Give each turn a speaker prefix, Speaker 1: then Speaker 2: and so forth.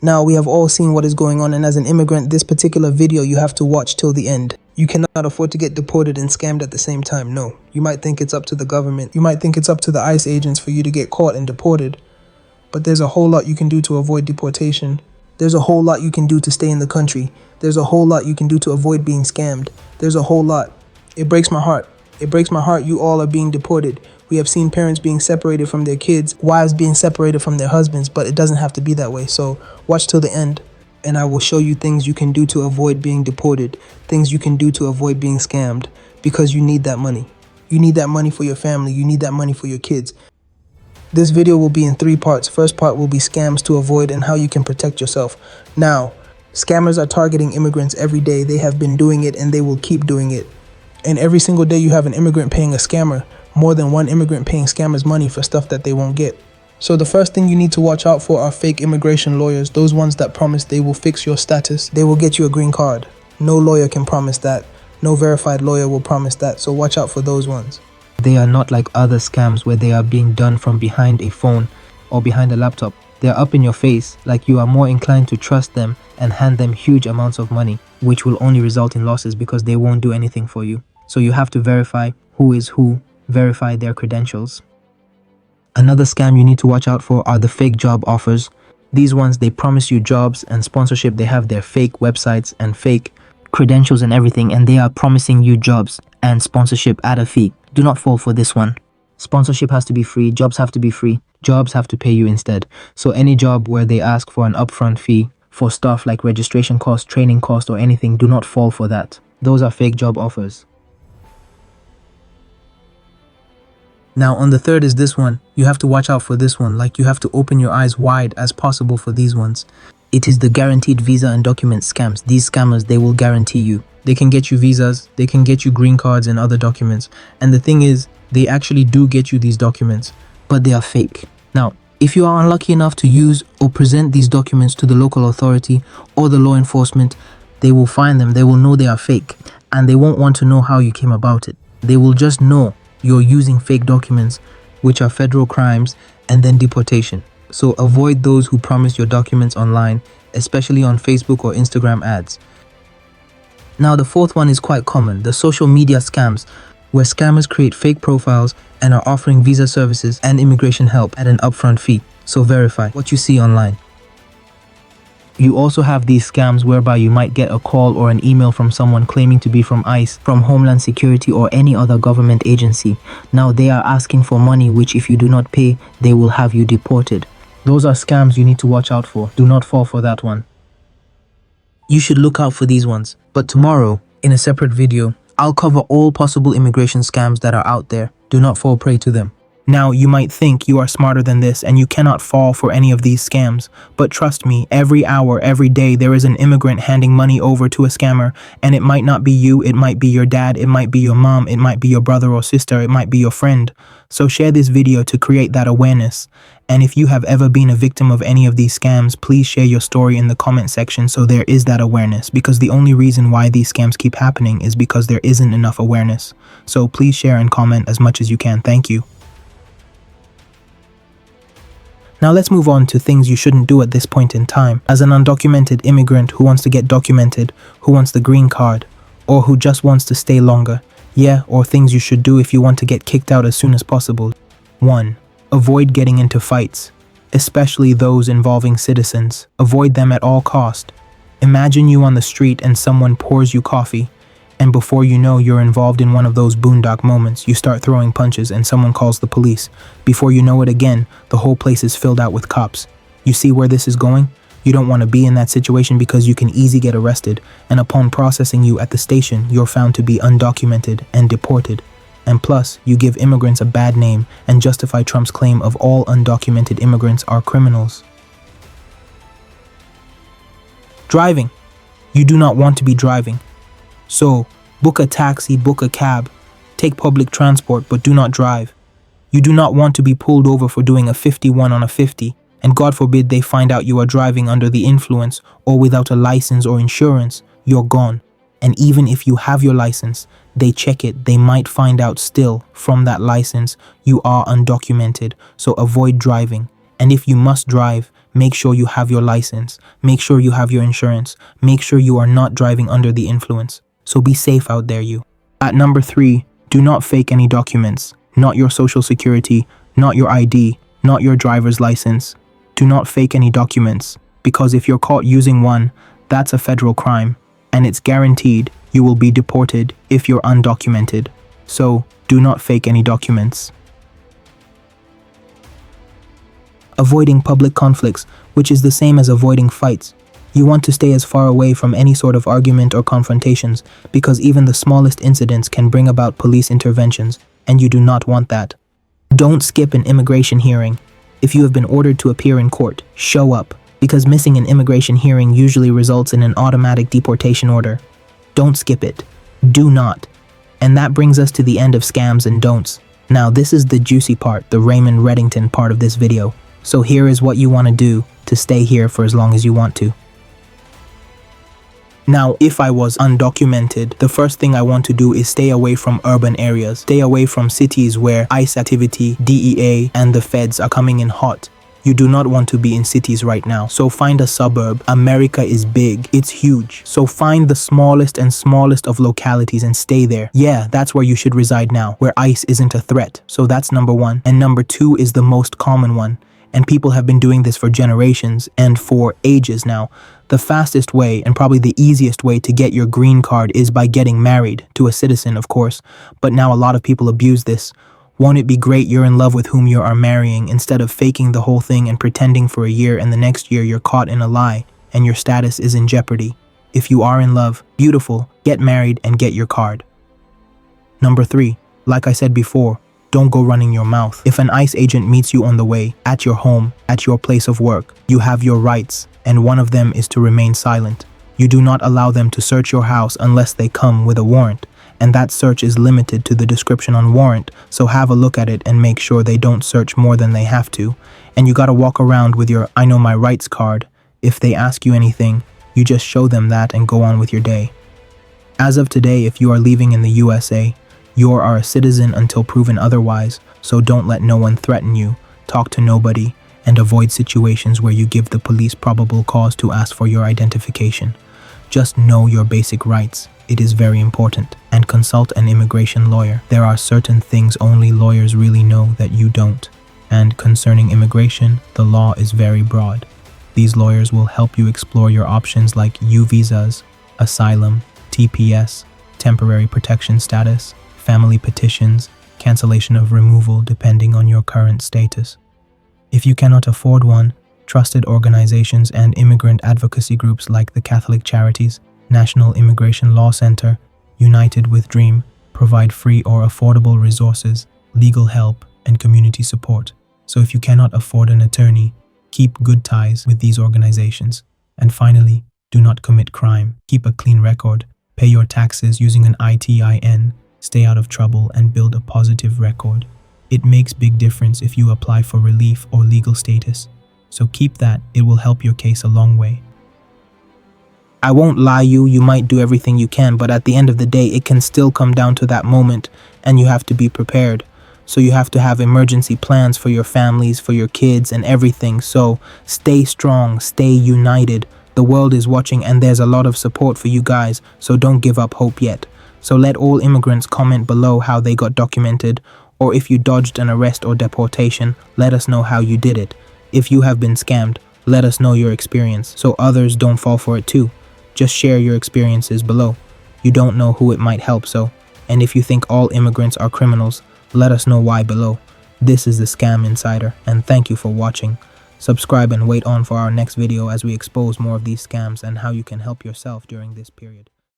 Speaker 1: Now, we have all seen what is going on, and as an immigrant, this particular video you have to watch till the end. You cannot afford to get deported and scammed at the same time, no. You might think it's up to the government, you might think it's up to the ICE agents for you to get caught and deported, but there's a whole lot you can do to avoid deportation. There's a whole lot you can do to stay in the country. There's a whole lot you can do to avoid being scammed. There's a whole lot. It breaks my heart. It breaks my heart you all are being deported. We have seen parents being separated from their kids, wives being separated from their husbands, but it doesn't have to be that way. So watch till the end, and I will show you things you can do to avoid being deported, things you can do to avoid being scammed, because you need that money. You need that money for your family. You need that money for your kids. This video will be in 3 parts. First part will be scams to avoid and how you can protect yourself. Now, scammers are targeting immigrants every day. They have been doing it and they will keep doing it. And every single day you have an immigrant paying a scammer, more than one immigrant paying scammers money for stuff that they won't get. So the first thing you need to watch out for are fake immigration lawyers, those ones that promise they will fix your status. They will get you a green card. No lawyer can promise that. No verified lawyer will promise that. So watch out for those ones.
Speaker 2: They are not like other scams where they are being done from behind a phone or behind a laptop. They are up in your face, like you are more inclined to trust them and hand them huge amounts of money, which will only result in losses because they won't do anything for you. So you have to verify who is who, verify their credentials. Another scam you need to watch out for are the fake job offers. These ones, they promise you jobs and sponsorship. They have their fake websites and fake credentials and everything, and they are promising you jobs and sponsorship at a fee. Do not fall for this one. Sponsorship has to be free, jobs have to be free, jobs have to pay you instead. So any job where they ask for an upfront fee for stuff like registration cost, training cost, or anything, do not fall for that. Those are fake job offers. Now on the third is this one. You have to watch out for this one. Like, you have to open your eyes wide as possible for these ones. It is the guaranteed visa and document scams. These scammers, they will guarantee you. They can get you visas, they can get you green cards and other documents. And the thing is, they actually do get you these documents, but they are fake. Now, if you are unlucky enough to use or present these documents to the local authority or the law enforcement, they will find them, they will know they are fake, and they won't want to know how you came about it. They will just know you're using fake documents, which are federal crimes, and then deportation. So avoid those who promise your documents online, especially on Facebook or Instagram ads. Now the fourth one is quite common, the social media scams, where scammers create fake profiles and are offering visa services and immigration help at an upfront fee. So verify what you see online. You also have these scams whereby you might get a call or an email from someone claiming to be from ICE, from Homeland Security, or any other government agency. Now they are asking for money, which if you do not pay, they will have you deported. Those are scams you need to watch out for. Do not fall for that one. You should look out for these ones. But tomorrow, in a separate video, I'll cover all possible immigration scams that are out there. Do not fall prey to them. Now, you might think you are smarter than this and you cannot fall for any of these scams, but trust me, every hour, every day, there is an immigrant handing money over to a scammer, and it might not be you, it might be your dad, it might be your mom, it might be your brother or sister, it might be your friend. So share this video to create that awareness. And if you have ever been a victim of any of these scams, please share your story in the comment section so there is that awareness, because the only reason why these scams keep happening is because there isn't enough awareness. So please share and comment as much as you can. Thank you. Now let's move on to things you shouldn't do at this point in time. As an undocumented immigrant who wants to get documented, who wants the green card, or who just wants to stay longer. Yeah, or things you should do if you want to get kicked out as soon as possible. 1. Avoid getting into fights, especially those involving citizens. Avoid them at all cost. Imagine you on the street and someone pours you coffee, and before you know, you're involved in one of those boondock moments. You start throwing punches and someone calls the police. Before you know it again, the whole place is filled out with cops. You see where this is going? You don't want to be in that situation because you can easily get arrested, and upon processing you at the station, you're found to be undocumented and deported. And plus, you give immigrants a bad name and justify Trump's claim of all undocumented immigrants are criminals. Driving. You do not want to be driving. So, book a taxi, book a cab, take public transport, but do not drive. You do not want to be pulled over for doing a 51 on a 50, and God forbid they find out you are driving under the influence or without a license or insurance, you're gone. And even if you have your license, they check it, they might find out still from that license you are undocumented, so avoid driving. And if you must drive, Make sure you have your license. Make sure you have your insurance. Make sure you are not driving under the influence. So be safe out there, you. At number 3, do not fake any documents. Not your social security, not your ID, not your driver's license. Do not fake any documents, because if you're caught using one, that's a federal crime, and it's guaranteed you will be deported if you're undocumented. So, do not fake any documents. Avoiding public conflicts, which is the same as avoiding fights. You want to stay as far away from any sort of argument or confrontations, because even the smallest incidents can bring about police interventions, and you do not want that. Don't skip an immigration hearing. If you have been ordered to appear in court, show up, because missing an immigration hearing usually results in an automatic deportation order. Don't skip it. Do not. And that brings us to the end of scams and don'ts. Now this is the juicy part, the Raymond Reddington part of this video. So here is what you want to do to stay here for as long as you want to. Now, if I was undocumented, the first thing I want to do is stay away from urban areas. Stay away from cities where ICE activity, DEA, and the feds are coming in hot. You do not want to be in cities right now. So find a suburb. America is big. It's huge. So find the smallest and smallest of localities and stay there. Yeah, that's where you should reside now, where ICE isn't a threat. So that's number 1. And number 2 is the most common one. And people have been doing this for generations and for ages now. The fastest way and probably the easiest way to get your green card is by getting married to a citizen, of course. But now a lot of people abuse this. Won't it be great you're in love with whom you are marrying instead of faking the whole thing and pretending for a year and the next year you're caught in a lie and your status is in jeopardy? If you are in love, beautiful, get married and get your card. Number 3, like I said before, don't go running your mouth. If an ICE agent meets you on the way, at your home, at your place of work, you have your rights, and one of them is to remain silent. You do not allow them to search your house unless they come with a warrant, and that search is limited to the description on warrant, so have a look at it and make sure they don't search more than they have to. And you gotta walk around with your I know my rights card. If they ask you anything, you just show them that and go on with your day. As of today, if you are leaving in the USA, you are a citizen until proven otherwise, so don't let no one threaten you, talk to nobody, and avoid situations where you give the police probable cause to ask for your identification. Just know your basic rights. It is very important. And consult an immigration lawyer. There are certain things only lawyers really know that you don't. And concerning immigration, the law is very broad. These lawyers will help you explore your options like U visas, asylum, TPS, temporary protection status, family petitions, cancellation of removal depending on your current status. If you cannot afford one, trusted organizations and immigrant advocacy groups like the Catholic Charities, National Immigration Law Center, United with Dream provide free or affordable resources, legal help, and community support. So if you cannot afford an attorney, keep good ties with these organizations. And finally, do not commit crime. Keep a clean record. Pay your taxes using an ITIN. Stay out of trouble and build a positive record. It makes big difference if you apply for relief or legal status. So keep that, it will help your case a long way. I won't lie you might do everything you can, but at the end of the day, it can still come down to that moment and you have to be prepared. So you have to have emergency plans for your families, for your kids and everything. So stay strong, stay united. The world is watching and there's a lot of support for you guys, so don't give up hope yet. So let all immigrants comment below how they got documented, or if you dodged an arrest or deportation, let us know how you did it. If you have been scammed, let us know your experience so others don't fall for it too. Just share your experiences below. You don't know who it might help, so. And if you think all immigrants are criminals, let us know why below. This is the Scam Insider, and thank you for watching. Subscribe and wait on for our next video as we expose more of these scams and how you can help yourself during this period.